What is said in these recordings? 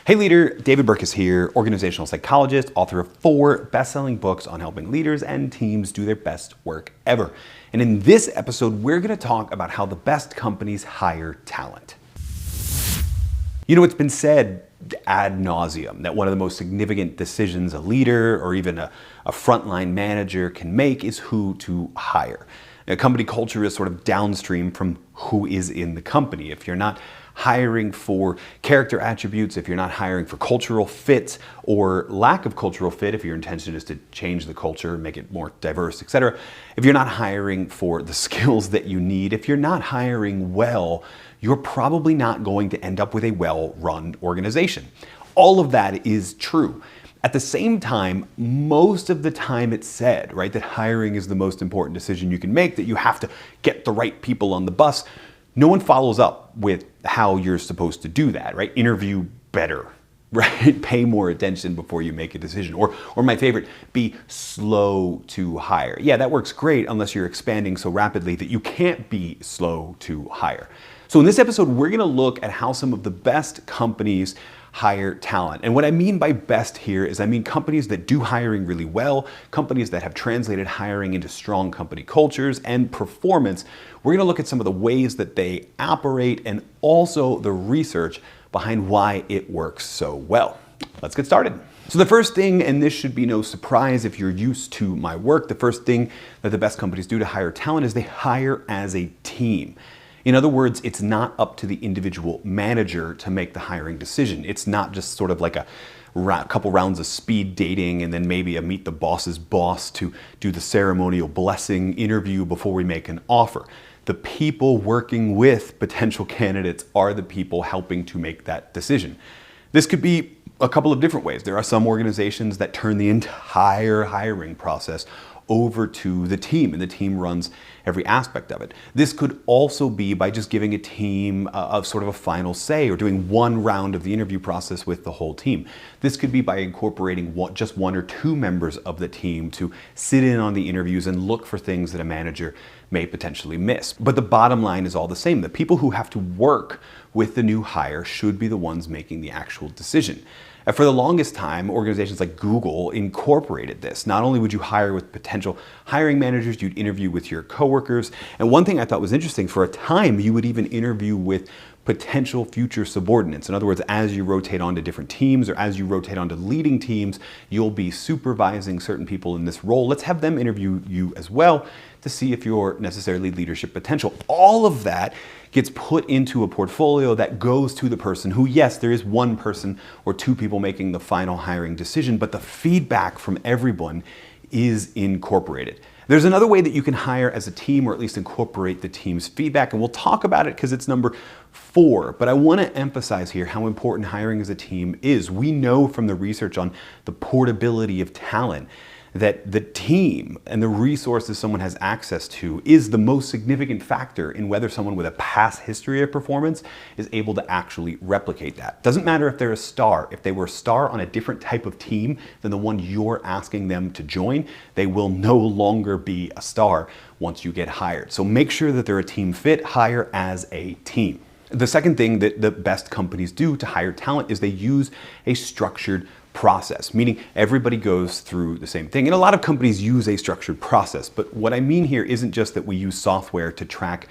Hey leader, David Burkus here, organizational psychologist, author of 4 best-selling books on helping leaders and teams do their best work ever. And in this episode, we're going to talk about how the best companies hire talent. You know, it's been said ad nauseum that one of the most significant decisions a leader or even a frontline manager can make is who to hire. Now, company culture is sort of downstream from who is in the company. If you're not hiring for character attributes, if you're not hiring for cultural fit or lack of cultural fit, if your intention is to change the culture, make it more diverse, etc. If you're not hiring for the skills that you need, if you're not hiring well, you're probably not going to end up with a well-run organization. All of that is true. At the same time, most of the time it's said, right, that hiring is the most important decision you can make, that you have to get the right people on the bus. No one follows up with how you're supposed to do that, right? Interview better, right? Pay more attention before you make a decision. Or my favorite, be slow to hire. Yeah, that works great unless you're expanding so rapidly that you can't be slow to hire. So in this episode, we're gonna look at how some of the best companies hire talent. And what I mean by best here is I mean companies that do hiring really well, companies that have translated hiring into strong company cultures and performance. We're going to look at some of the ways that they operate and also the research behind why it works so well. Let's get started. So the first thing, and this should be no surprise if you're used to my work, the first thing that the best companies do to hire talent is they hire as a team. In other words, it's not up to the individual manager to make the hiring decision. It's not just sort of like a couple rounds of speed dating and then maybe a meet the boss's boss to do the ceremonial blessing interview before we make an offer. The people working with potential candidates are the people helping to make that decision. This could be a couple of different ways. There are some organizations that turn the entire hiring process over to the team, and the team runs every aspect of it. This could also be by just giving a team sort of a final say or doing one round of the interview process with the whole team. This could be by incorporating just 1 or 2 members of the team to sit in on the interviews and look for things that a manager may potentially miss. But the bottom line is all the same. The people who have to work with the new hire should be the ones making the actual decision. And for the longest time, organizations like Google incorporated this. Not only would you hire with potential hiring managers, you'd interview with your coworkers. And one thing I thought was interesting, for a time, you would even interview with potential future subordinates. In other words, as you rotate onto different teams or as you rotate onto leading teams, you'll be supervising certain people in this role. Let's have them interview you as well to see if you're necessarily leadership potential. All of that gets put into a portfolio that goes to the person who, yes, there is 1 person or 2 people making the final hiring decision, but the feedback from everyone is incorporated. There's another way that you can hire as a team, or at least incorporate the team's feedback, and we'll talk about it because it's number 4. But I want to emphasize here how important hiring as a team is. We know from the research on the portability of talent that the team and the resources someone has access to is the most significant factor in whether someone with a past history of performance is able to actually replicate that. Doesn't matter if they're a star. If they were a star on a different type of team than the one you're asking them to join, they will no longer be a star once you get hired. So make sure that they're a team fit, hire as a team. The second thing that the best companies do to hire talent is they use a structured process, meaning everybody goes through the same thing. And a lot of companies use a structured process, but what I mean here isn't just that we use software to track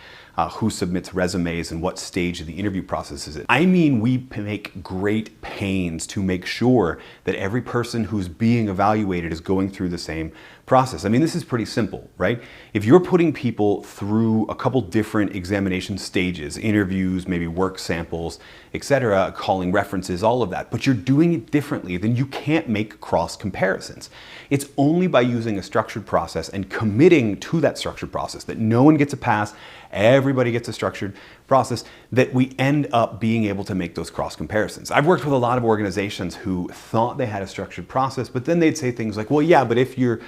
who submits resumes and what stage of the interview process is it. I mean, we make great pains to make sure that every person who's being evaluated is going through the same process. I mean, this is pretty simple, right? If you're putting people through a couple different examination stages, interviews, maybe work samples, etc., calling references, all of that, but you're doing it differently, then you can't make cross comparisons. It's only by using a structured process and committing to that structured process that no one gets a pass, everybody gets a structured process, that we end up being able to make those cross comparisons. I've worked with a lot of organizations who thought they had a structured process, but then they'd say things like, well, yeah, but if your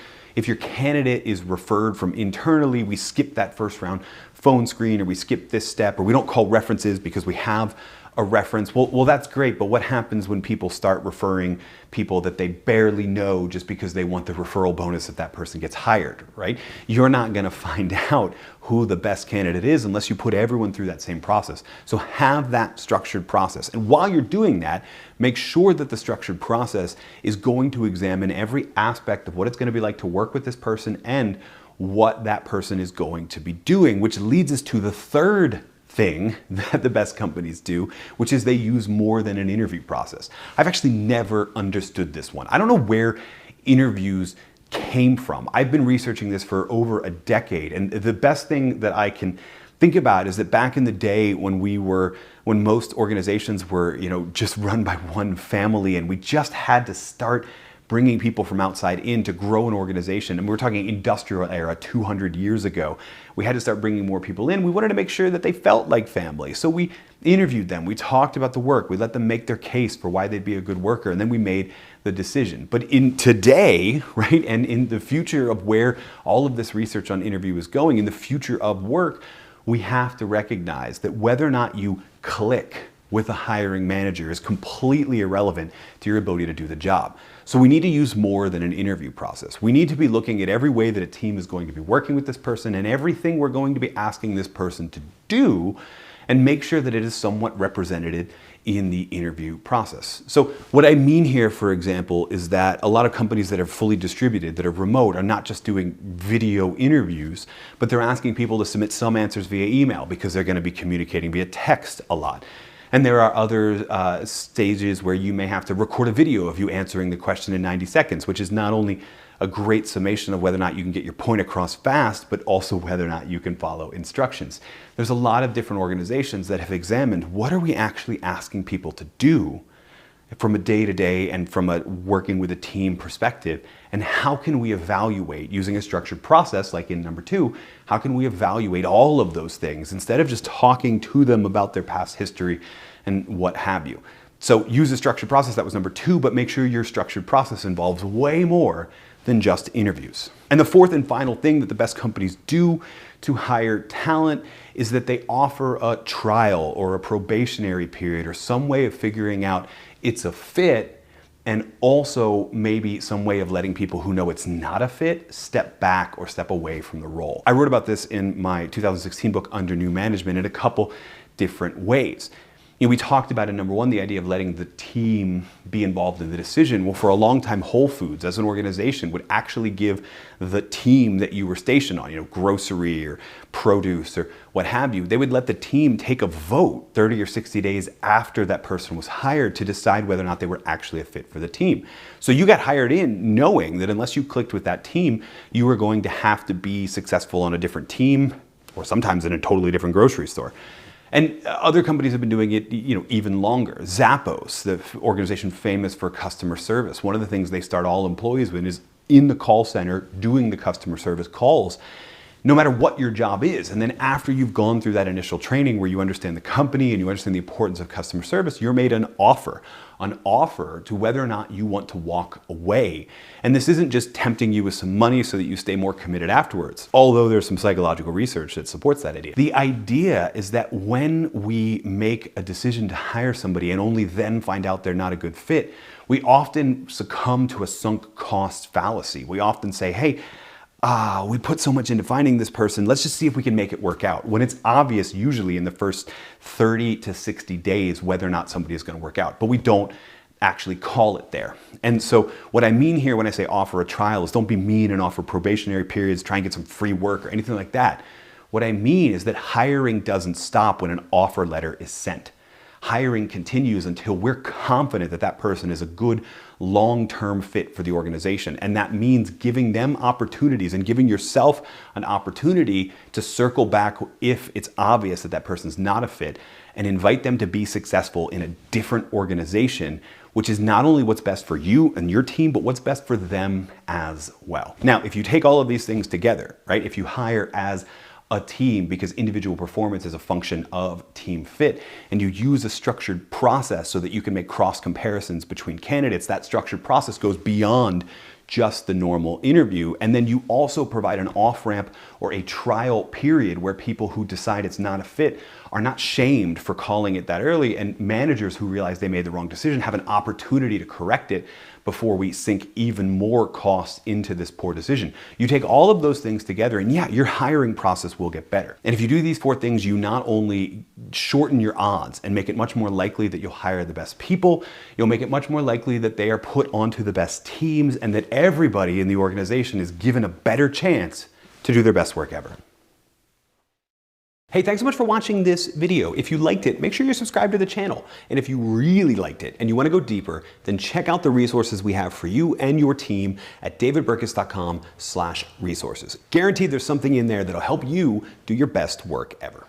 candidate is referred from internally, we skip that first round phone screen, or we skip this step, or we don't call references because we have a reference. Well, that's great, but what happens when people start referring people that they barely know just because they want the referral bonus if that person gets hired, right? You're not gonna find out who the best candidate is unless you put everyone through that same process. So have that structured process. And while you're doing that, make sure that the structured process is going to examine every aspect of what it's gonna be like to work with this person and what that person is going to be doing, which leads us to the third thing that the best companies do, which is they use more than an interview process. I've actually never understood this one. I don't know where interviews came from. I've been researching this for over a decade, and the best thing that I can think about is that back in the day when most organizations were, just run by one family, and we just had to start bringing people from outside in to grow an organization. And we're talking industrial era, 200 years ago. We had to start bringing more people in. We wanted to make sure that they felt like family. So we interviewed them. We talked about the work. We let them make their case for why they'd be a good worker. And then we made the decision. But in today, right, and in the future of where all of this research on interview is going, in the future of work, we have to recognize that whether or not you click with a hiring manager is completely irrelevant to your ability to do the job. So we need to use more than an interview process. We need to be looking at every way that a team is going to be working with this person and everything we're going to be asking this person to do, and make sure that it is somewhat represented in the interview process. So what I mean here, for example, is that a lot of companies that are fully distributed, that are remote, are not just doing video interviews, but they're asking people to submit some answers via email because they're going to be communicating via text a lot. And there are other stages where you may have to record a video of you answering the question in 90 seconds, which is not only a great summation of whether or not you can get your point across fast, but also whether or not you can follow instructions. There's a lot of different organizations that have examined what are we actually asking people to do from a day-to-day and from a working with a team perspective, and how can we evaluate using a structured process like in number 2, how can we evaluate all of those things instead of just talking to them about their past history and what have you. So use a structured process, that was number 2, but make sure your structured process involves way more than just interviews. And the fourth and final thing that the best companies do to hire talent is that they offer a trial or a probationary period or some way of figuring out it's a fit, and also maybe some way of letting people who know it's not a fit step back or step away from the role. I wrote about this in my 2016 book, Under New Management, in a couple different ways. We talked about in number 1, the idea of letting the team be involved in the decision. Well, for a long time, Whole Foods as an organization would actually give the team that you were stationed on, grocery or produce or what have you, they would let the team take a vote 30 or 60 days after that person was hired to decide whether or not they were actually a fit for the team. So you got hired in knowing that unless you clicked with that team, you were going to have to be successful on a different team or sometimes in a totally different grocery store. And other companies have been doing it, even longer. Zappos, the organization famous for customer service, one of the things they start all employees with is in the call center doing the customer service calls, no matter what your job is. And then after you've gone through that initial training where you understand the company and you understand the importance of customer service, you're made an offer to whether or not you want to walk away. And this isn't just tempting you with some money so that you stay more committed afterwards, although there's some psychological research that supports that idea. The idea is that when we make a decision to hire somebody and only then find out they're not a good fit, we often succumb to a sunk cost fallacy. We often say, hey, we put so much into finding this person, let's just see if we can make it work out. When it's obvious, usually in the first 30 to 60 days, whether or not somebody is going to work out, but we don't actually call it there. And so what I mean here when I say offer a trial is don't be mean and offer probationary periods, try and get some free work or anything like that. What I mean is that hiring doesn't stop when an offer letter is sent. Hiring continues until we're confident that that person is a good long-term fit for the organization. And that means giving them opportunities and giving yourself an opportunity to circle back if it's obvious that that person's not a fit, and invite them to be successful in a different organization, which is not only what's best for you and your team, but what's best for them as well. Now, if you take all of these things together, right? If you hire as a team because individual performance is a function of team fit, and you use a structured process so that you can make cross comparisons between candidates, that structured process goes beyond just the normal interview. And then you also provide an off-ramp or a trial period where people who decide it's not a fit are not shamed for calling it that early, and managers who realize they made the wrong decision have an opportunity to correct it before we sink even more costs into this poor decision. You take all of those things together and yeah, your hiring process will get better. And if you do these 4 things, you not only shorten your odds and make it much more likely that you'll hire the best people, you'll make it much more likely that they are put onto the best teams and that everybody in the organization is given a better chance to do their best work ever. Hey, thanks so much for watching this video. If you liked it, make sure you're subscribed to the channel. And if you really liked it and you want to go deeper, then check out the resources we have for you and your team at davidburkus.com/resources. Guaranteed there's something in there that'll help you do your best work ever.